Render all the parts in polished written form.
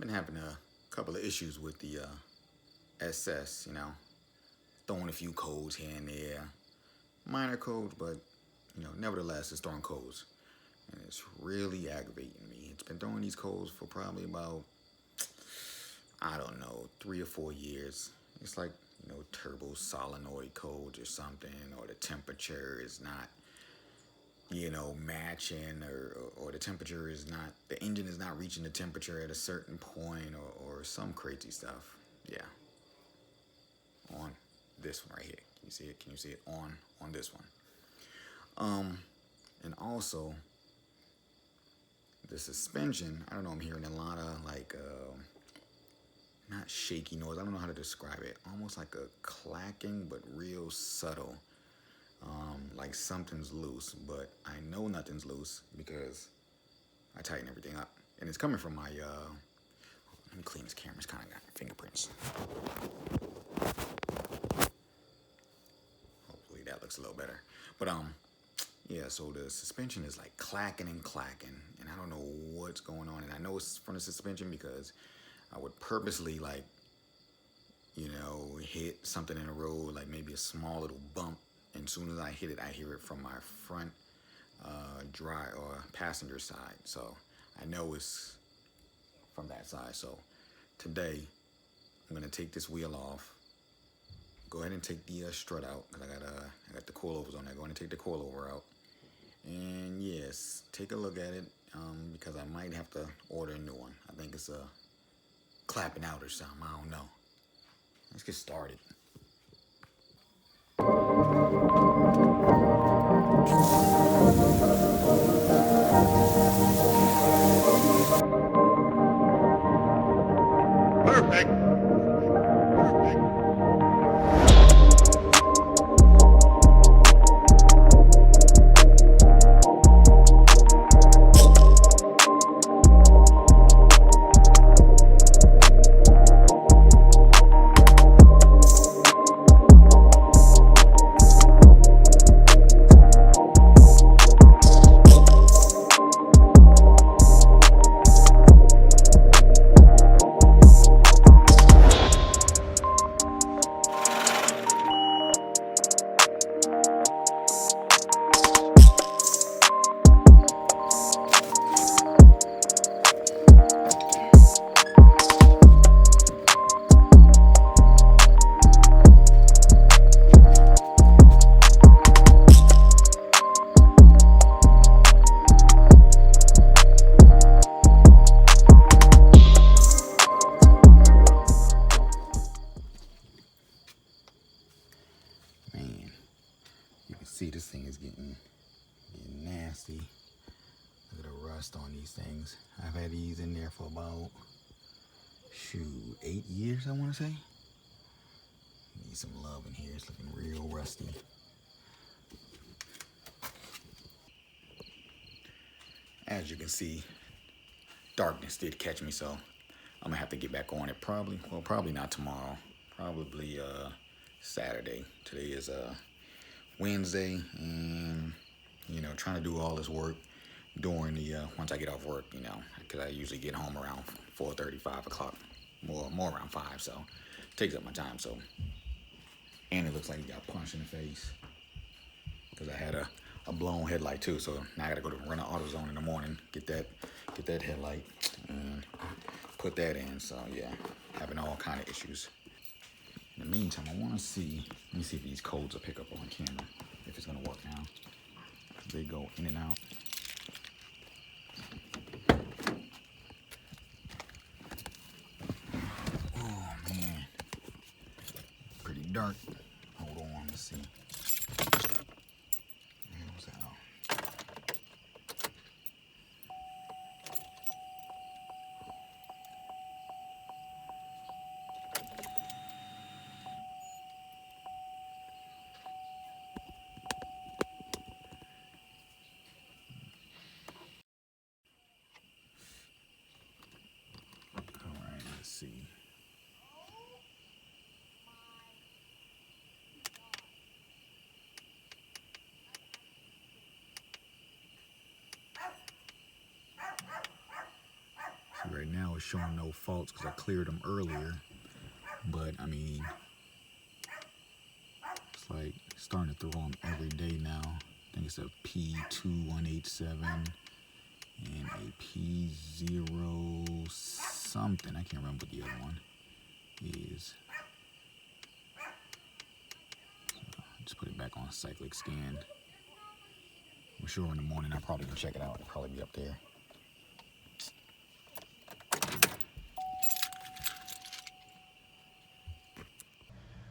been having a couple of issues with the SS, throwing a few codes here and there. Minor codes, but, nevertheless, it's throwing codes. And it's really aggravating me. It's been throwing these codes for probably about, I don't know, 3 or 4 years. It's like, turbo solenoid codes or something, or the temperature is not, matching, or the temperature is not, the engine is not reaching the temperature at a certain point, or some crazy stuff. Yeah. On this one right here. Can you see it? Can you see it on this one? And also the suspension. I don't know. I'm hearing a lot of like not shaky noise. I don't know how to describe it. Almost like a clacking, but real subtle. Like something's loose, but I know nothing's loose because I tighten everything up, and it's coming from my. Let me clean this camera. It's kind of got fingerprints. Hopefully that looks a little better. But yeah. So the suspension is like clacking and clacking, and I don't know what's going on. And I know it's from the suspension because I would purposely like, hit something in the road, like maybe a small little bump. And as soon as I hit it, I hear it from my front drive or passenger side. So I know it's from that side. So today, I'm gonna take this wheel off. Go ahead and take the strut out because I got the coilovers on there. Go ahead and take the coilover out. And yes, take a look at it because I might have to order a new one. I think it's clapping out or something. I don't know. Let's get started. Perfect. Man, you can see this thing is getting nasty. Look at the rust on these things. I've had these in there for about, 8 years, I want to say. Need some love in here. It's looking real rusty. As you can see, darkness did catch me, so I'm gonna have to get back on it. Probably not tomorrow. Probably Saturday. Today is Wednesday, and trying to do all this work during the once I get off work, because I usually get home around 4:30, 5 o'clock, more around 5, so it takes up my time. So, and it looks like he got punched in the face because I had a blown headlight too. So now I gotta go to run an AutoZone in the morning, get that headlight and put that in. So yeah, having all kind of issues. In the meantime, I want to see. Let me see if these codes will pick up on camera. If it's gonna work now. They go in and out. Oh man, pretty dark. Hold on, let's see. What's that? Oh. All right, let's see. Right now it's was showing no faults because I cleared them earlier. But I mean, it's like starting to throw them every day now. I think it's a P2187 and a P0 something. I can't remember what the other one is. Just put it back on cyclic scan. I'm sure in the morning I'll probably go check it out. It'll probably be up there.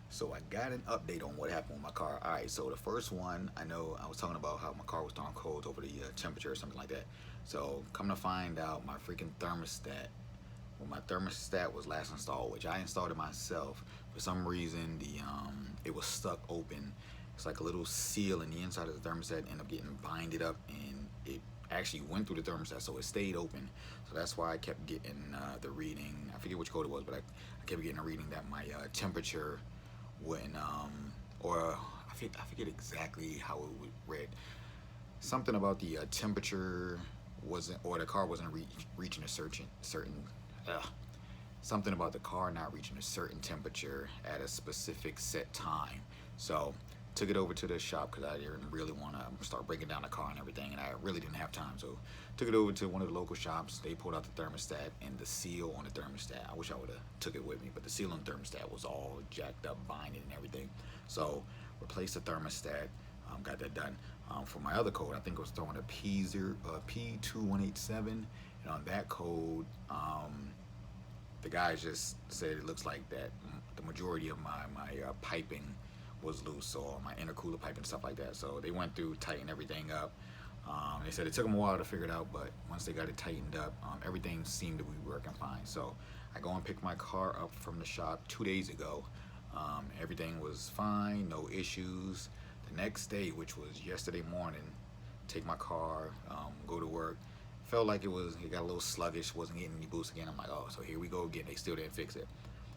So I got an update on what happened with my car. All right, so the first one, I know I was talking about how my car was throwing codes over the temperature or something like that. So come to find out, my freaking thermostat, when my thermostat was last installed, which I installed it myself, for some reason it was stuck open. It's like a little seal in the inside of the thermostat ended up getting binded up, and it actually went through the thermostat, so it stayed open. So that's why I kept getting the reading. I forget which code it was, but I kept getting a reading that my temperature when or I forget exactly how it read. Something about the temperature wasn't, or the car wasn't reaching a certain something about the car not reaching a certain temperature at a specific set time. So took it over to the shop because I didn't really want to start breaking down the car and everything, and I really didn't have time. So took it over to one of the local shops. They pulled out the thermostat, and the seal on the thermostat, I wish I would have took it with me, but the seal on the thermostat was all jacked up, binding and everything. So replaced the thermostat, got that done. For my other code, I think it was throwing a P2187, and on that code, the guys just said it looks like that the majority of my piping was loose, or my intercooler pipe and stuff like that. So they went through, tightened everything up. They said it took them a while to figure it out, but once they got it tightened up, everything seemed to be working fine. So I go and pick my car up from the shop 2 days ago. Everything was fine, no issues. The next day, which was yesterday morning, take my car, go to work. Felt like it got a little sluggish, wasn't getting any boost again. I'm like, oh, so here we go again. They still didn't fix it.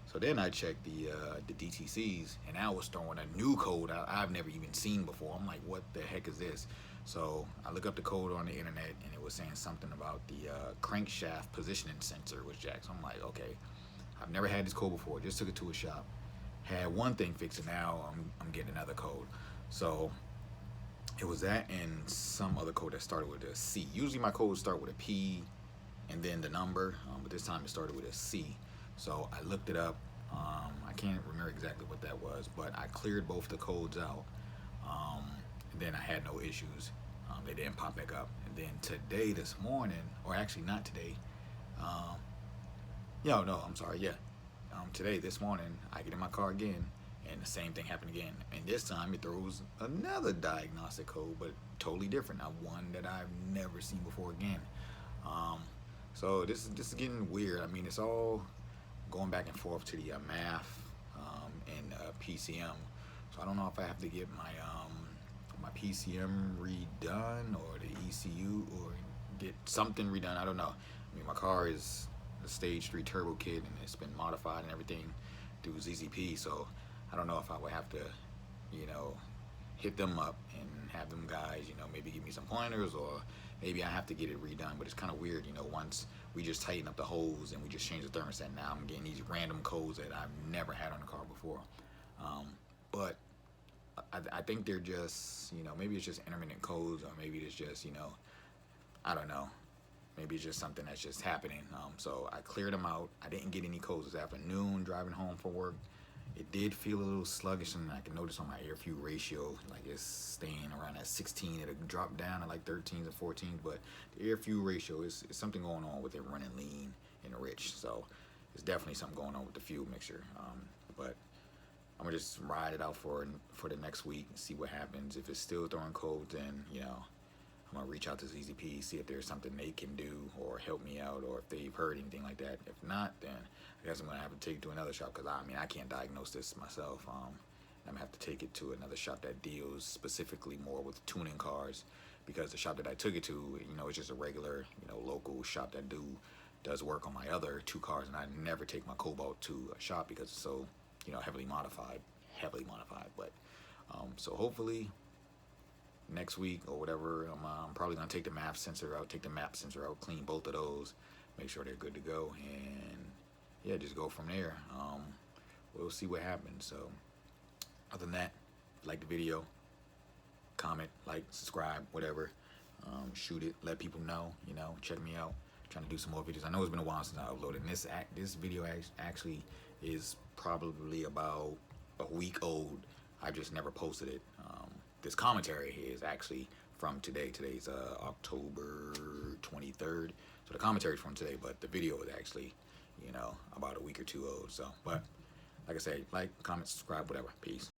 So then I checked the DTCs, and I was throwing a new code I've never even seen before. I'm like, what the heck is this? So I look up the code on the internet, and it was saying something about the crankshaft positioning sensor was jacked. So I'm like, okay, I've never had this code before. Just took it to a shop, had one thing fixed, and now I'm getting another code. So it was that and some other code that started with a C. Usually my codes start with a P and then the number, but this time it started with a C. So I looked it up. I can't remember exactly what that was, but I cleared both the codes out, and then I had no issues. They didn't pop back up. And then today, this morning, or actually not today, today, this morning, I get in my car again, and the same thing happened again. And this time it throws another diagnostic code, but totally different. One that I've never seen before again. So this is getting weird. I mean, it's all going back and forth to the math and PCM. So I don't know if I have to get my PCM redone, or the ECU, or get something redone. I don't know. I mean, my car is a stage 3 turbo kit, and it's been modified and everything through ZZP. So I don't know if I would have to, hit them up and have them guys, maybe give me some pointers, or maybe I have to get it redone. But it's kind of weird, once we just tighten up the hose and we just change the thermostat, now I'm getting these random codes that I've never had on the car before. But I think they're just, maybe it's just intermittent codes, or maybe it's just, I don't know. Maybe it's just something that's just happening. So I cleared them out. I didn't get any codes this afternoon driving home from work. It did feel a little sluggish, and I can notice on my air fuel ratio, like it's staying around at 16. It'll drop down to like 13s and 14s, but the air fuel ratio is something going on with it running lean and rich. So there's definitely something going on with the fuel mixture. But I'm gonna just ride it out for the next week and see what happens. If it's still throwing codes, then I'm gonna reach out to ZZP, see if there's something they can do or help me out, or if they've heard anything like that. If not, then I guess I'm gonna have to take it to another shop, because I can't diagnose this myself. I'm gonna have to take it to another shop that deals specifically more with tuning cars, because the shop that I took it to, it's just a regular, local shop that does work on my other 2 cars, and I never take my Cobalt to a shop because it's so, heavily modified. But so hopefully next week or whatever, I'm probably gonna take the map sensor out, clean both of those, make sure they're good to go, and yeah, just go from there. We'll see what happens. So other than that, like the video, comment, like, subscribe, whatever. Shoot it, let people know, check me out. Trying to do some more videos. I know it's been a while since I uploaded. And this video actually is probably about a week old. I just never posted it. This commentary is actually from today. Today's October 23rd. So the commentary is from today, but the video is actually, about a week or two old. So, but like I said, like, comment, subscribe, whatever. Peace.